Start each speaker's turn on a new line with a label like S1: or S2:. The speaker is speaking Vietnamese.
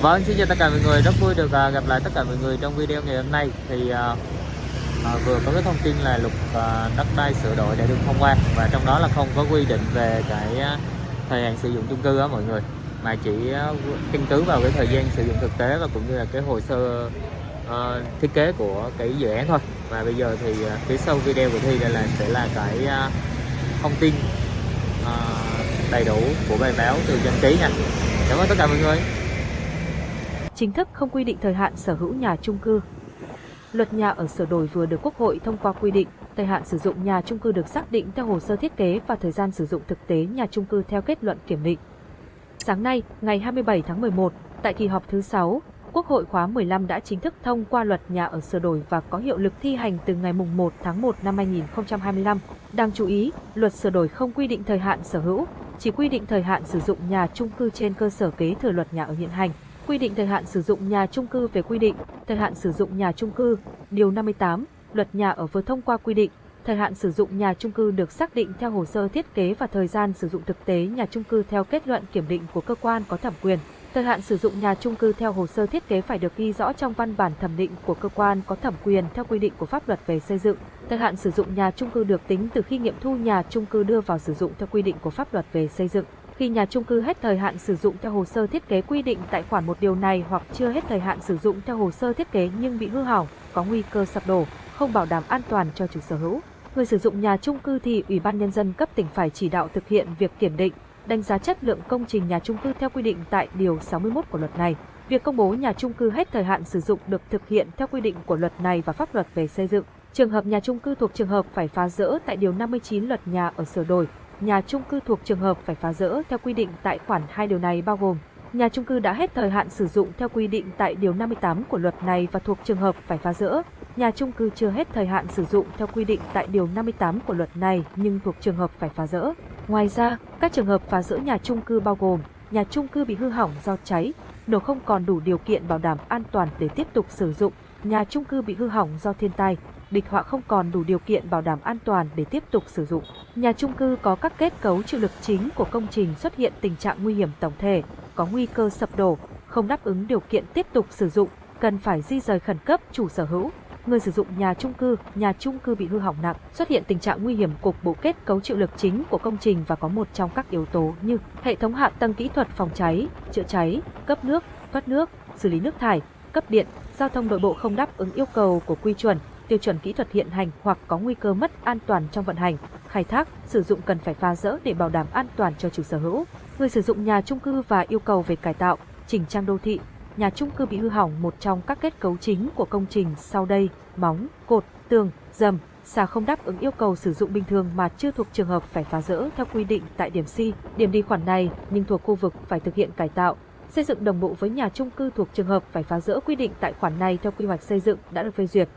S1: Vâng, xin chào tất cả mọi người, rất vui được gặp lại tất cả mọi người trong video ngày hôm nay. Thì vừa có cái thông tin là luật đất đai sửa đổi đã được thông qua, và trong đó là không có quy định về cái thời hạn sử dụng chung cư á mọi người, mà chỉ căn cứ vào cái thời gian sử dụng thực tế và cũng như là cái hồ sơ thiết kế của cái dự án thôi. Và bây giờ thì phía sau video của Thi đây sẽ là cái thông tin đầy đủ của bài báo từ dân trí nha. Cảm ơn tất cả mọi người.
S2: Chính thức không quy định thời hạn sở hữu nhà chung cư. Luật nhà ở sửa đổi vừa được Quốc hội thông qua quy định, thời hạn sử dụng nhà chung cư được xác định theo hồ sơ thiết kế và thời gian sử dụng thực tế nhà chung cư theo kết luận kiểm định. Sáng nay, ngày 27 tháng 11, tại kỳ họp thứ 6, Quốc hội khóa 15 đã chính thức thông qua luật nhà ở sửa đổi và có hiệu lực thi hành từ ngày 1 tháng 1 năm 2025. Đáng chú ý, luật sửa đổi không quy định thời hạn sở hữu, chỉ quy định thời hạn sử dụng nhà chung cư trên cơ sở kế thừa luật nhà ở hiện hành. Quy định thời hạn sử dụng nhà chung cư về quy định, thời hạn sử dụng nhà chung cư, điều 58, luật nhà ở vừa thông qua quy định, thời hạn sử dụng nhà chung cư được xác định theo hồ sơ thiết kế và thời gian sử dụng thực tế nhà chung cư theo kết luận kiểm định của cơ quan có thẩm quyền. Thời hạn sử dụng nhà chung cư theo hồ sơ thiết kế phải được ghi rõ trong văn bản thẩm định của cơ quan có thẩm quyền theo quy định của pháp luật về xây dựng. Thời hạn sử dụng nhà chung cư được tính từ khi nghiệm thu nhà chung cư đưa vào sử dụng theo quy định của pháp luật về xây dựng. Khi nhà chung cư hết thời hạn sử dụng theo hồ sơ thiết kế quy định tại khoản 1 điều này hoặc chưa hết thời hạn sử dụng theo hồ sơ thiết kế nhưng bị hư hỏng, có nguy cơ sập đổ, không bảo đảm an toàn cho chủ sở hữu, người sử dụng nhà chung cư thì Ủy ban Nhân dân cấp tỉnh phải chỉ đạo thực hiện việc kiểm định, đánh giá chất lượng công trình nhà chung cư theo quy định tại điều 61 của luật này. Việc công bố nhà chung cư hết thời hạn sử dụng được thực hiện theo quy định của luật này và pháp luật về xây dựng. Trường hợp nhà chung cư thuộc trường hợp phải phá dỡ tại điều 59 luật nhà ở sửa đổi, nhà chung cư thuộc trường hợp phải phá dỡ theo quy định tại khoản 2 điều này bao gồm: nhà chung cư đã hết thời hạn sử dụng theo quy định tại điều 58 của luật này và thuộc trường hợp phải phá dỡ, nhà chung cư chưa hết thời hạn sử dụng theo quy định tại điều 58 của luật này nhưng thuộc trường hợp phải phá dỡ. Ngoài ra, các trường hợp phá dỡ nhà chung cư bao gồm: nhà chung cư bị hư hỏng do cháy, nổ không còn đủ điều kiện bảo đảm an toàn để tiếp tục sử dụng, nhà chung cư bị hư hỏng do thiên tai, địch họa không còn đủ điều kiện bảo đảm an toàn để tiếp tục sử dụng. Nhà chung cư có các kết cấu chịu lực chính của công trình xuất hiện tình trạng nguy hiểm tổng thể, có nguy cơ sập đổ, không đáp ứng điều kiện tiếp tục sử dụng, cần phải di rời khẩn cấp chủ sở hữu. Người sử dụng nhà chung cư bị hư hỏng nặng, xuất hiện tình trạng nguy hiểm cục bộ kết cấu chịu lực chính của công trình và có một trong các yếu tố như hệ thống hạ tầng kỹ thuật phòng cháy, chữa cháy, cấp nước, thoát nước, xử lý nước thải, cấp điện, giao thông nội bộ không đáp ứng yêu cầu của quy chuẩn, tiêu chuẩn kỹ thuật hiện hành hoặc có nguy cơ mất an toàn trong vận hành, khai thác, sử dụng cần phải phá dỡ để bảo đảm an toàn cho chủ sở hữu. Người sử dụng nhà chung cư và yêu cầu về cải tạo, chỉnh trang đô thị, nhà chung cư bị hư hỏng một trong các kết cấu chính của công trình sau đây: móng, cột, tường, rầm, xà không đáp ứng yêu cầu sử dụng bình thường mà chưa thuộc trường hợp phải phá dỡ theo quy định tại điểm C, điểm D khoản này nhưng thuộc khu vực phải thực hiện cải tạo, xây dựng đồng bộ với nhà chung cư thuộc trường hợp phải phá dỡ quy định tại khoản này theo quy hoạch xây dựng đã được phê duyệt.